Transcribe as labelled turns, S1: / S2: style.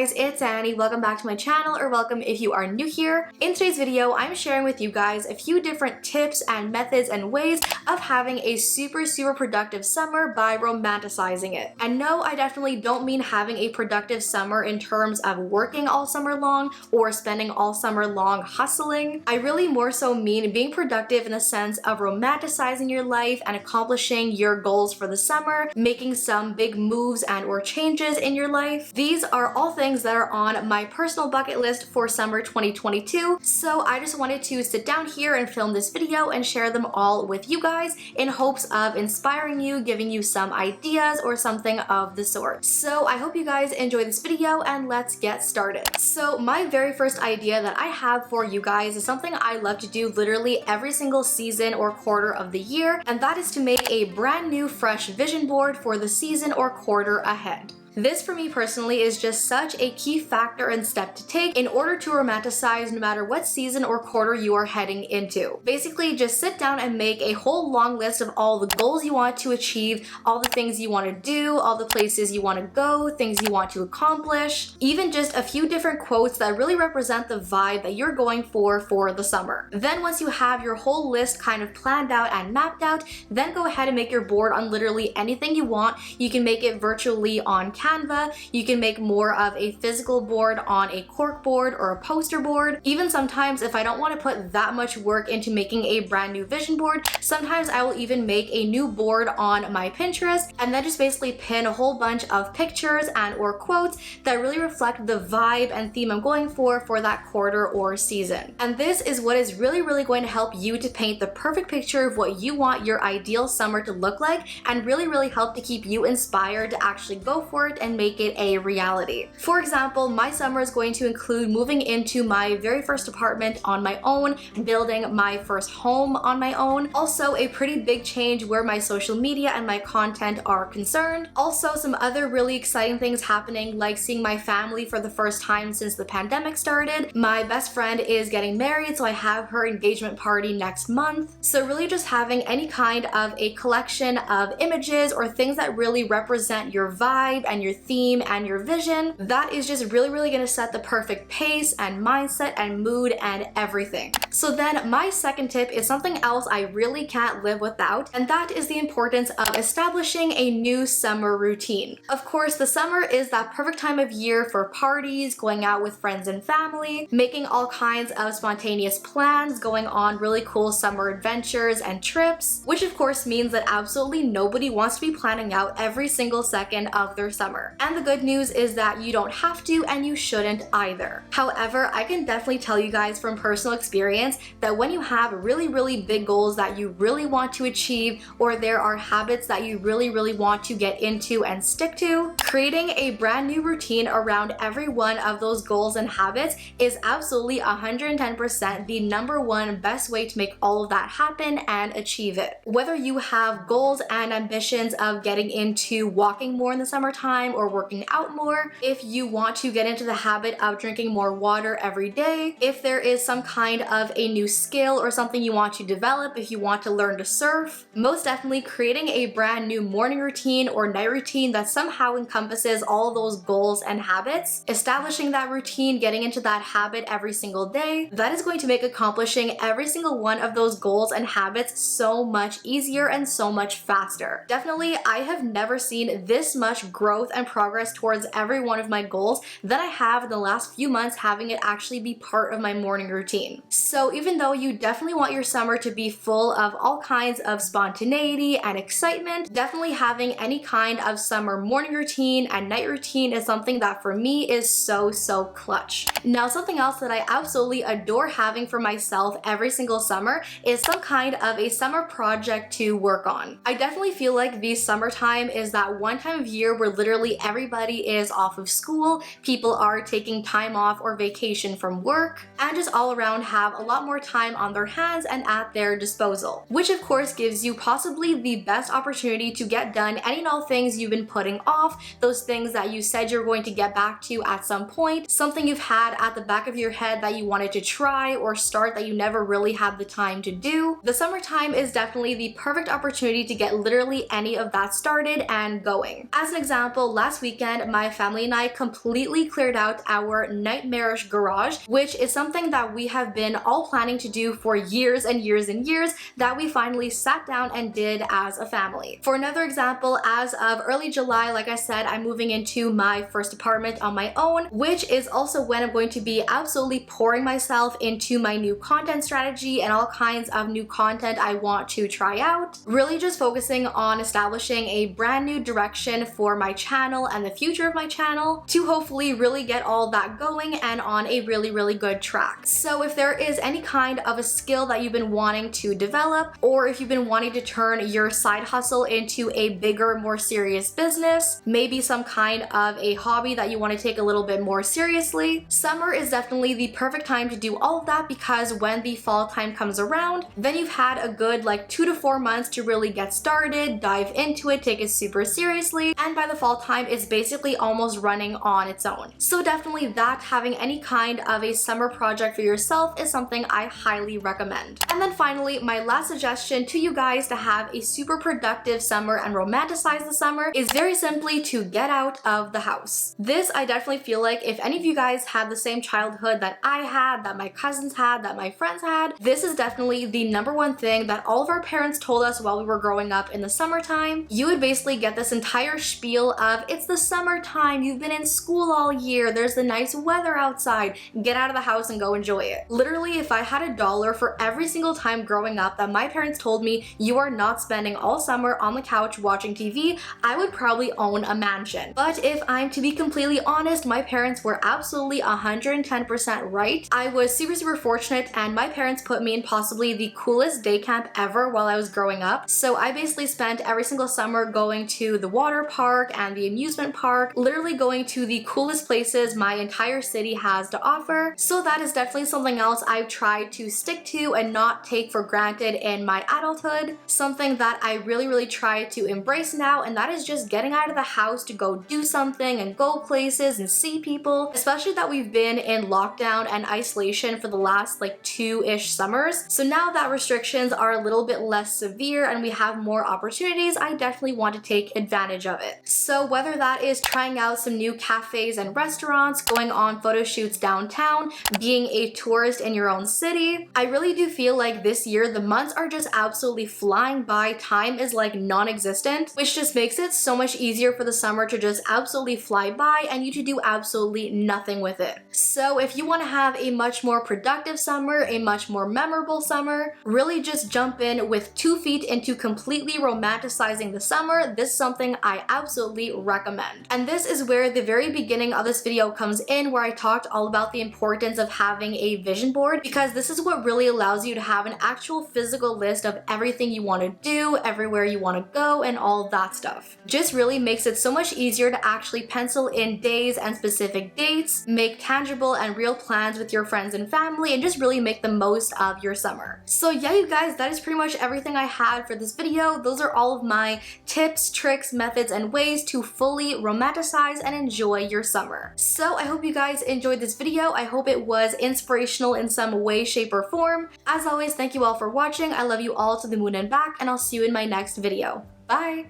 S1: guys, it's Annie. Welcome back to my channel, or welcome if you are new here. In today's video, I'm sharing with you guys a few different tips and methods and ways of having a super productive summer by romanticizing it. And no, I definitely don't mean having a productive summer in terms of working all summer long or spending all summer long hustling. I really more so mean being productive in the sense of romanticizing your life and accomplishing your goals for the summer, making some big moves and or changes in your life. These are all things that are on my personal bucket list for summer 2022, so I just wanted to sit down here and film this video and share them all with you guys in hopes of inspiring you, giving you some ideas or something of the sort. So I hope you guys enjoy this video and let's get started. So my very first idea that I have for you guys is something I love to do literally every single season or quarter of the year, and that is to make a brand new fresh vision board for the season or quarter ahead. This for me personally is just such a key factor and step to take in order to romanticize no matter what season or quarter you are heading into. Basically, just sit down and make a whole long list of all the goals you want to achieve, all the things you want to do, all the places you want to go, things you want to accomplish, even just a few different quotes that really represent the vibe that you're going for the summer. Then once you have your whole list kind of planned out and mapped out, then go ahead and make your board on literally anything you want. You can make it virtually on Canva, you can make more of a physical board on a cork board or a poster board. Even sometimes if I don't want to put that much work into making a brand new vision board, sometimes I will even make a new board on my Pinterest and then just basically pin a whole bunch of pictures and or quotes that really reflect the vibe and theme I'm going for that quarter or season. And this is what is really going to help you to paint the perfect picture of what you want your ideal summer to look like and really help to keep you inspired to actually go for it and make it a reality. For example, my summer is going to include moving into my very first apartment on my own, building my first home on my own. Also, a pretty big change where my social media and my content are concerned. Also, some other really exciting things happening, like seeing my family for the first time since the pandemic started. My best friend is getting married, so I have her engagement party next month. So really just having any kind of a collection of images or things that really represent your vibe and your theme and your vision, that is just really gonna set the perfect pace and mindset and mood and everything. So then my second tip is something else I really can't live without, and that is the importance of establishing a new summer routine. Of course, the summer is that perfect time of year for parties, going out with friends and family, making all kinds of spontaneous plans, going on really cool summer adventures and trips, which of course means that absolutely nobody wants to be planning out every single second of their summer. And the good news is that you don't have to and you shouldn't either. However, I can definitely tell you guys from personal experience that when you have really big goals that you really want to achieve, or there are habits that you really want to get into and stick to, creating a brand new routine around every one of those goals and habits is absolutely 110% the #1 best way to make all of that happen and achieve it. Whether you have goals and ambitions of getting into walking more in the summertime or working out more, if you want to get into the habit of drinking more water every day, if there is some kind of a new skill or something you want to develop, if you want to learn to surf, most definitely creating a brand new morning routine or night routine that somehow encompasses all those goals and habits, establishing that routine, getting into that habit every single day, that is going to make accomplishing every single one of those goals and habits so much easier and so much faster. Definitely, I have never seen this much growth and progress towards every one of my goals that I have in the last few months having it actually be part of my morning routine. So even though you definitely want your summer to be full of all kinds of spontaneity and excitement, definitely having any kind of summer morning routine and night routine is something that for me is so clutch. Now, something else that I absolutely adore having for myself every single summer is some kind of a summer project to work on. I definitely feel like the summertime is that one time of year where literally everybody is off of school, people are taking time off or vacation from work, and just all around have a lot more time on their hands and at their disposal, which of course gives you possibly the best opportunity to get done any and all things you've been putting off, those things that you said you're going to get back to at some point, something you've had at the back of your head that you wanted to try or start that you never really had the time to do. The summertime is definitely the perfect opportunity to get literally any of that started and going. As an example, example, last weekend, my family and I completely cleared out our nightmarish garage, which is something that we have been all planning to do for years and years and years, that we finally sat down and did as a family. For another example, as of early July, like I said, I'm moving into my first apartment on my own, which is also when I'm going to be absolutely pouring myself into my new content strategy and all kinds of new content I want to try out. Really just focusing on establishing a brand new direction for my channel and the future of my channel to hopefully really get all that going and on a really good track. So if there is any kind of a skill that you've been wanting to develop, or if you've been wanting to turn your side hustle into a bigger, more serious business, maybe some kind of a hobby that you want to take a little bit more seriously, summer is definitely the perfect time to do all of that, because when the fall time comes around, then you've had a good like 2 to 4 months to really get started, dive into it, take it super seriously, and by the fall time it's basically almost running on its own. So definitely that, having any kind of a summer project for yourself, is something I highly recommend. And then finally, my last suggestion to you guys to have a super productive summer and romanticize the summer is very simply to get out of the house. This, I definitely feel like if any of you guys had the same childhood that I had, that my cousins had, that my friends had, this is definitely the #1 thing that all of our parents told us while we were growing up in the summertime. You would basically get this entire spiel of, it's the summertime, you've been in school all year, there's the nice weather outside, get out of the house and go enjoy it. Literally, if I had $1 for every single time growing up that my parents told me you are not spending all summer on the couch watching TV, I would probably own a mansion. But if I'm to be completely honest, my parents were absolutely 110% right. I was super fortunate, and my parents put me in possibly the coolest day camp ever while I was growing up. So I basically spent every single summer going to the water park and the amusement park, literally going to the coolest places my entire city has to offer. So that is definitely something else I've tried to stick to and not take for granted in my adulthood. Something that I really try to embrace now, and that is just getting out of the house to go do something and go places and see people, especially that we've been in lockdown and isolation for the last like 2-ish summers. So now that restrictions are a little bit less severe and we have more opportunities, I definitely want to take advantage of it. So whether that is trying out some new cafes and restaurants, going on photo shoots downtown, being a tourist in your own city, I really do feel like this year the months are just absolutely flying by. Time is like non-existent, which just makes it so much easier for the summer to just absolutely fly by and you to do absolutely nothing with it. So if you want to have a much more productive summer, a much more memorable summer, really just jump in with 2 feet into completely romanticizing the summer. This is something I absolutely recommend. And this is where the very beginning of this video comes in, where I talked all about the importance of having a vision board, because this is what really allows you to have an actual physical list of everything you want to do, everywhere you want to go, and all that stuff. Just really makes it so much easier to actually pencil in days and specific dates, make tangible and real plans with your friends and family, and just really make the most of your summer. So yeah, you guys, that is pretty much everything I had for this video. Those are all of my tips, tricks, methods, and ways to fully romanticize and enjoy your summer. So I hope you guys enjoyed this video. I hope it was inspirational in some way, shape, or form. As always, thank you all for watching. I love you all to the moon and back, and I'll see you in my next video. Bye!